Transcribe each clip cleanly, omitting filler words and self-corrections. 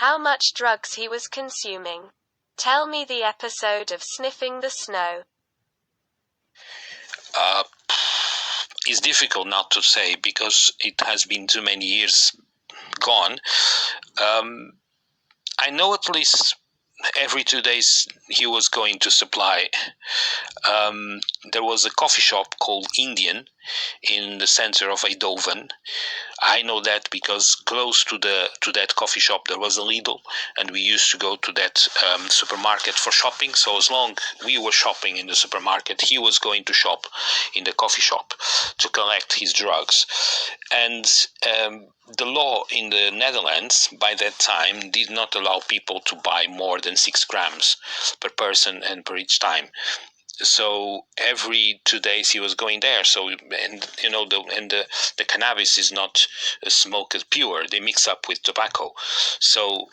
how much drugs he was consuming. Tell me the episode of sniffing the snow. It's difficult not to say because it has been too many years gone. I know at least every 2 days he was going to supply. There was a coffee shop called Indian in the center of Eindhoven. I know that because close to that coffee shop there was a Lidl, and we used to go to that supermarket for shopping. So as long we were shopping in the supermarket, he was going to shop in the coffee shop to collect his drugs. And the law in the Netherlands by that time did not allow people to buy more than 6 grams per person and per each time. So every 2 days he was going there. So, and you know, the cannabis is not smoked pure; they mix up with tobacco. So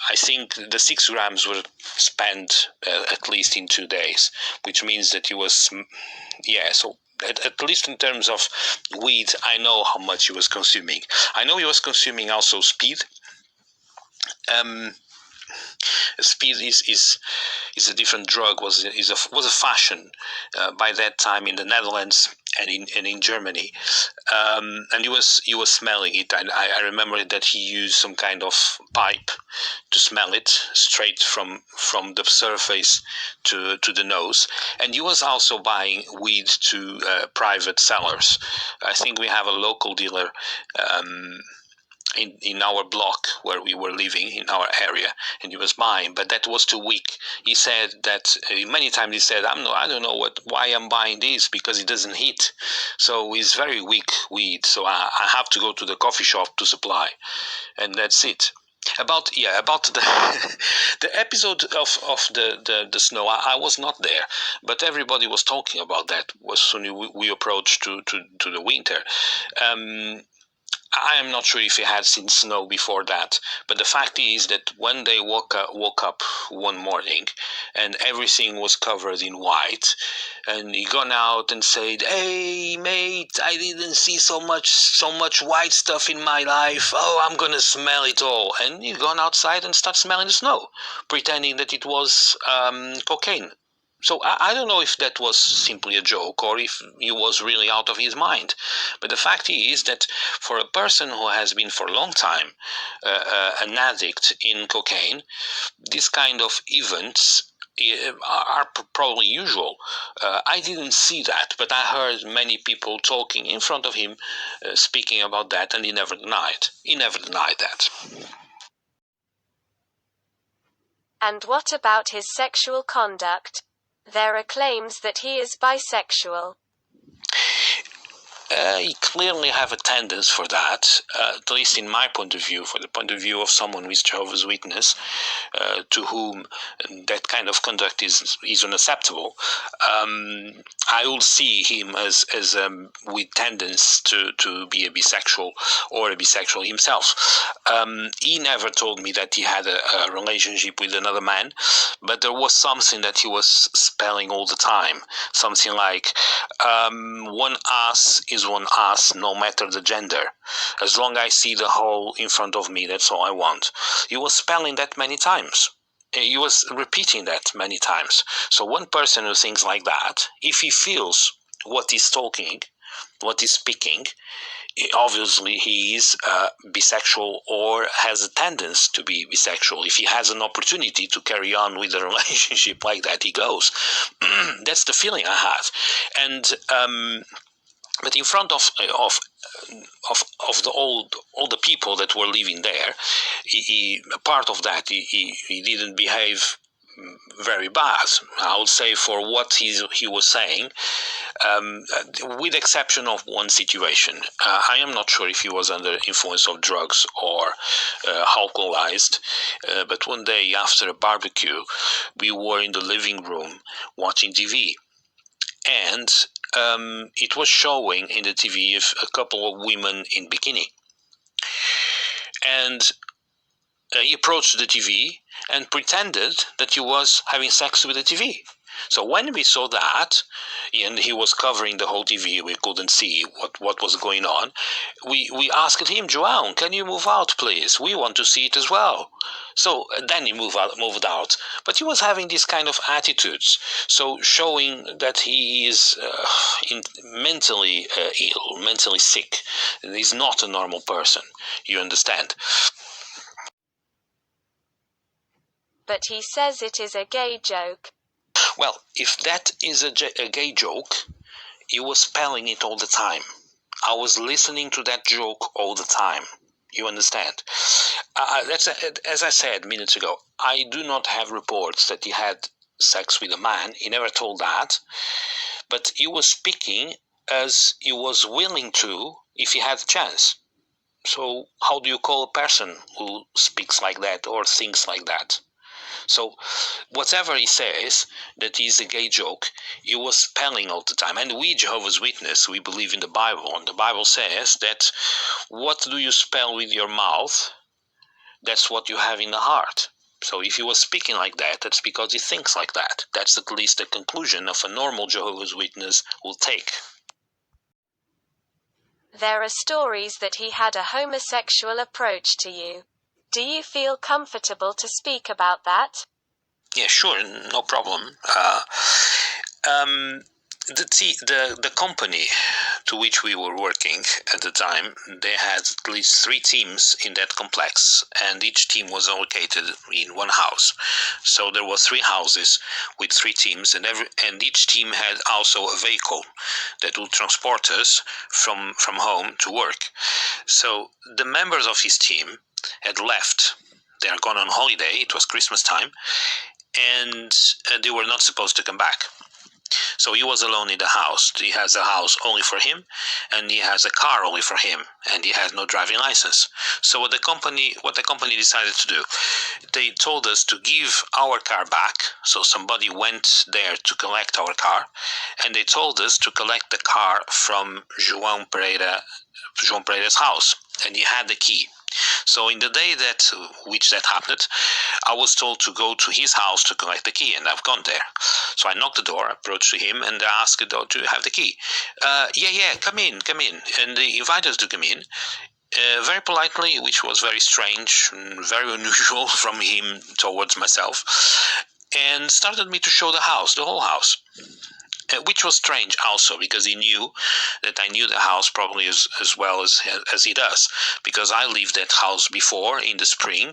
I think the 6 grams were spent at least in 2 days, which means that he was, So at least in terms of weed, I know how much he was consuming. I know he was consuming also speed. Speed is a different drug. Was a fashion by that time in the Netherlands and in Germany, and he was smelling it. I remember that he used some kind of pipe to smell it straight from the surface to the nose, and he was also buying weed to private sellers. I think we have a local dealer. In our block where we were living, in our area, and he was buying, but that was too weak. He said that many times. He said, I don't know why I'm buying this, because it doesn't hit. So it's very weak weed. So I have to go to the coffee shop to supply, and that's it. About the the episode of the snow. I was not there, but everybody was talking about that. Was soon we approached to the winter. I am not sure if he had seen snow before that, but the fact is that when they woke up one morning and everything was covered in white, and he gone out and said, "Hey mate, I didn't see so much white stuff in my life. Oh, I'm gonna smell it all." And he gone outside and start smelling the snow, pretending that it was cocaine. So I don't know if that was simply a joke or if he was really out of his mind. But the fact is that for a person who has been for a long time an addict in cocaine, this kind of events are probably usual. I didn't see that, but I heard many people talking in front of him, speaking about that, and he never denied. He never denied that. And what about his sexual conduct? There are claims that he is bisexual. He clearly have a tendency for that, at least in my point of view, for the point of view of someone with Jehovah's Witness, to whom that kind of conduct is unacceptable. I will see him as with tendency to be a bisexual or a bisexual himself. He never told me that he had a relationship with another man, but there was something that he was spelling all the time. Something like, one ass is one ass, no matter the gender. As long as I see the hole in front of me, that's all I want. He was spelling that many times. He was repeating that many times. So one person who thinks like that, if he feels what he's talking, what he's speaking, obviously he is bisexual or has a tendency to be bisexual. If he has an opportunity to carry on with a relationship like that, he goes. That's the feeling I have. And but in front of all the people that were living there, he part of that he didn't behave very bad, I would say, for what he was saying, with exception of one situation. I am not sure if he was under influence of drugs or alcoholized, but one day after a barbecue, we were in the living room watching TV, and it was showing in the TV a couple of women in bikini. And he approached the TV and pretended that he was having sex with the TV. So when we saw that, and he was covering the whole TV, we couldn't see what was going on, we asked him, João, can you move out, please? We want to see it as well. So then he moved out. But he was having these kind of attitudes, so showing that he is mentally ill, mentally sick. He's not a normal person, you understand? But he says it is a gay joke. Well, if that is a gay joke, he was spelling it all the time. I was listening to that joke all the time. You understand? That's as I said minutes ago, I do not have reports that he had sex with a man. He never told that. But he was speaking as he was willing to if he had a chance. So how do you call a person who speaks like that or thinks like that? So whatever he says that is a gay joke, he was spelling all the time. And we, Jehovah's Witness, we believe in the Bible. And the Bible says that what do you spell with your mouth, that's what you have in the heart. So if he was speaking like that, that's because he thinks like that. That's at least the conclusion of a normal Jehovah's Witness will take. There are stories that he had a homosexual approach to you. Do you feel comfortable to speak about that? Yeah, sure, no problem. The company to which we were working at the time, they had at least 3 teams in that complex, and each team was allocated in one house. So there were 3 houses with 3 teams, and each team had also a vehicle that would transport us from home to work. So the members of his team had left. They are gone on holiday. It was Christmas time, and they were not supposed to come back. So he was alone in the house. He has a house only for him, and he has a car only for him, and he has no driving license. So what the company decided to do, they told us to give our car back. So somebody went there to collect our car, and they told us to collect the car from João Pereira's house, and he had the key. So in the day that happened, I was told to go to his house to collect the key, and I've gone there. So I knocked the door, approached to him, and I asked, do you have the key? Yeah, come in. And they invited us to come in, very politely, which was very strange, very unusual from him towards myself, and started me to show the whole house. Which was strange also, because he knew that I knew the house probably as well as he does, because I lived that house before in the spring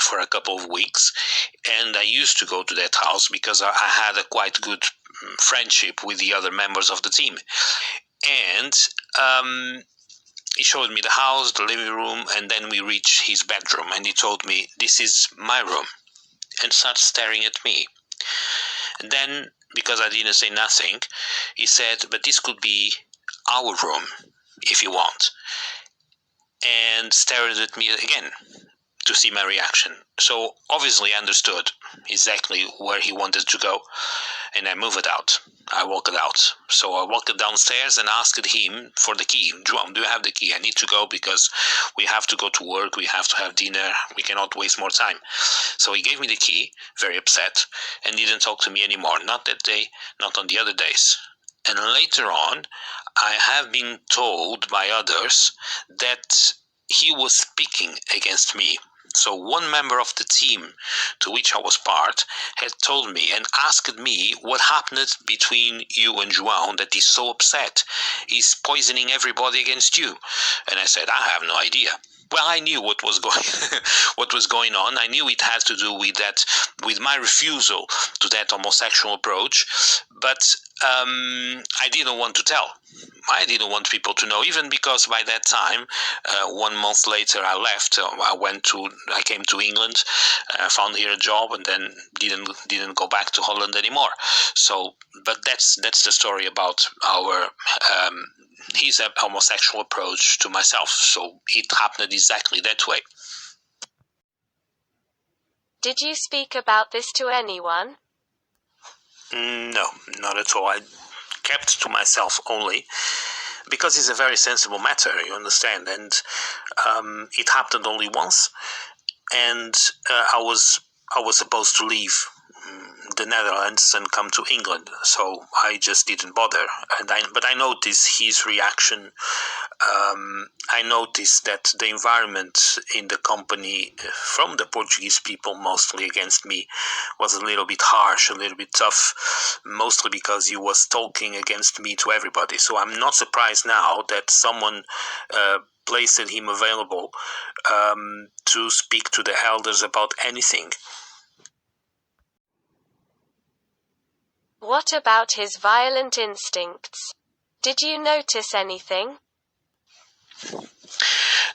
for a couple of weeks, and I used to go to that house because I had a quite good friendship with the other members of the team. And he showed me the house, the living room, and then we reached his bedroom, and he told me, "This is my room," and started staring at me. And then, because I didn't say nothing, he said, "But this could be our room, if you want," and stared at me again to see my reaction. So obviously I understood exactly where he wanted to go, and I moved out. I walked out. So I walked downstairs and asked him for the key. "João, do you have the key? I need to go because we have to go to work, we have to have dinner, we cannot waste more time." So he gave me the key, very upset, and didn't talk to me anymore. Not that day, not on the other days. And later on, I have been told by others that he was speaking against me. So one member of the team to which I was part had told me and asked me what happened between you and João that he's so upset. He's poisoning everybody against you. And I said, "I have no idea." Well, I knew what was going on. I knew it had to do with my refusal to that homosexual approach, but I didn't want to tell. I didn't want people to know, even because by that time, 1 month later, I left. I came to England, found here a job, and then didn't go back to Holland anymore. So, but that's the story about his homosexual approach to myself. So it happened exactly that way. Did you speak about this to anyone? No, not at all. I kept to myself only, because it's a very sensible matter, you understand, and it happened only once, and I was supposed to leave the Netherlands and come to England, so I just didn't bother. But I noticed his reaction. I noticed that the environment in the company from the Portuguese people, mostly against me, was a little bit harsh, a little bit tough, mostly because he was talking against me to everybody. So I'm not surprised now that someone placed him available to speak to the elders about anything. What about his violent instincts? Did you notice anything?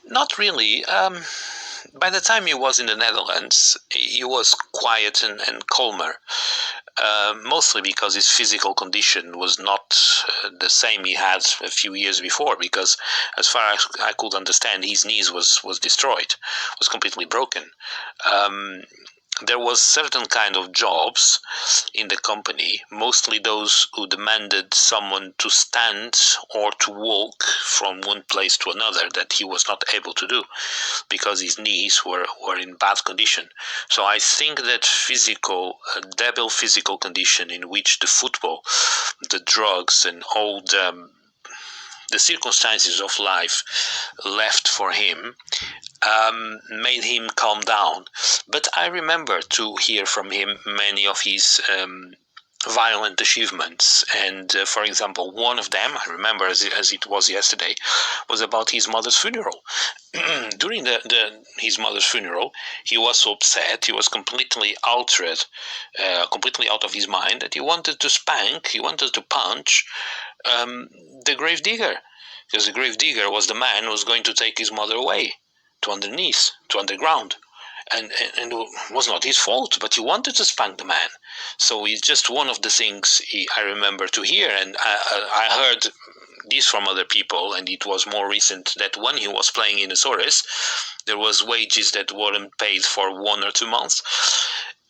Not really. By the time he was in the Netherlands, he was quiet and calmer, mostly because his physical condition was not the same he had a few years before, because as far as I could understand, his knees was destroyed, was completely broken. There was certain kind of jobs in the company, mostly those who demanded someone to stand or to walk from one place to another, that he was not able to do because his knees were in bad condition. So I think that double physical condition in which the football, the drugs, and all the circumstances of life left for him made him calm down. But I remember to hear from him many of his violent achievements. And for example, one of them, I remember as it was yesterday, was about his mother's funeral. During his mother's funeral, he was so upset, he was completely altered, completely out of his mind, that he wanted to spank, he wanted to punch the grave digger. Because the grave digger was the man who was going to take his mother away to underneath, to underground. And it was not his fault, but he wanted to spank the man. So it's just one of the things I remember to hear. And I heard this from other people, and it was more recent, that when he was playing in Azores, there was wages that weren't paid for 1 or 2 months.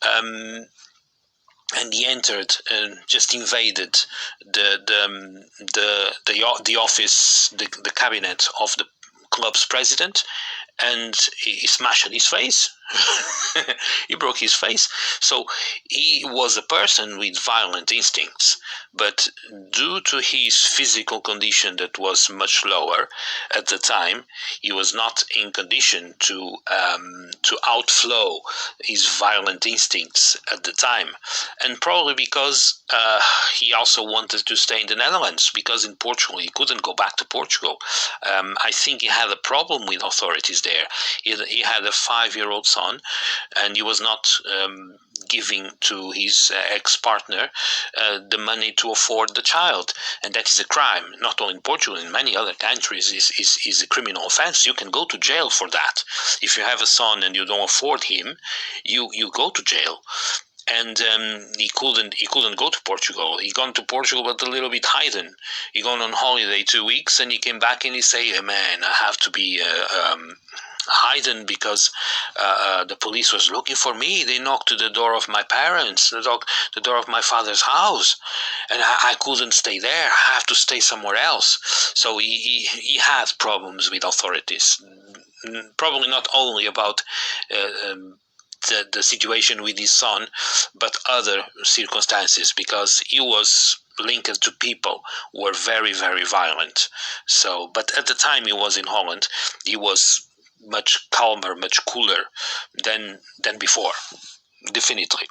And he entered and just invaded the office, the cabinet of the club's president, and he smashed his face. He broke his face. So he was a person with violent instincts, but due to his physical condition that was much lower at the time, he was not in condition to outflow his violent instincts at the time. And probably because he also wanted to stay in the Netherlands, because in Portugal he couldn't go back to Portugal. I think he had a problem with authorities there. He had a 5-year-old son, and he was not giving to his ex-partner the money to afford the child, and that is a crime. Not only in Portugal, in many other countries, is a criminal offense. You can go to jail for that. If you have a son and you don't afford him, you go to jail. And he couldn't go to Portugal. He gone to Portugal, but a little bit hidden. He gone on holiday 2 weeks, and he came back and he say, hey, "Man, I have to be hidden because the police was looking for me. They knocked to the door of my parents, the door of my father's house, and I couldn't stay there. I have to stay somewhere else." So he had problems with authorities. Probably not only about the situation with his son, but other circumstances, because he was linked to people who were very, very violent. So, but at the time he was in Holland, he was much calmer, much cooler than before, definitely.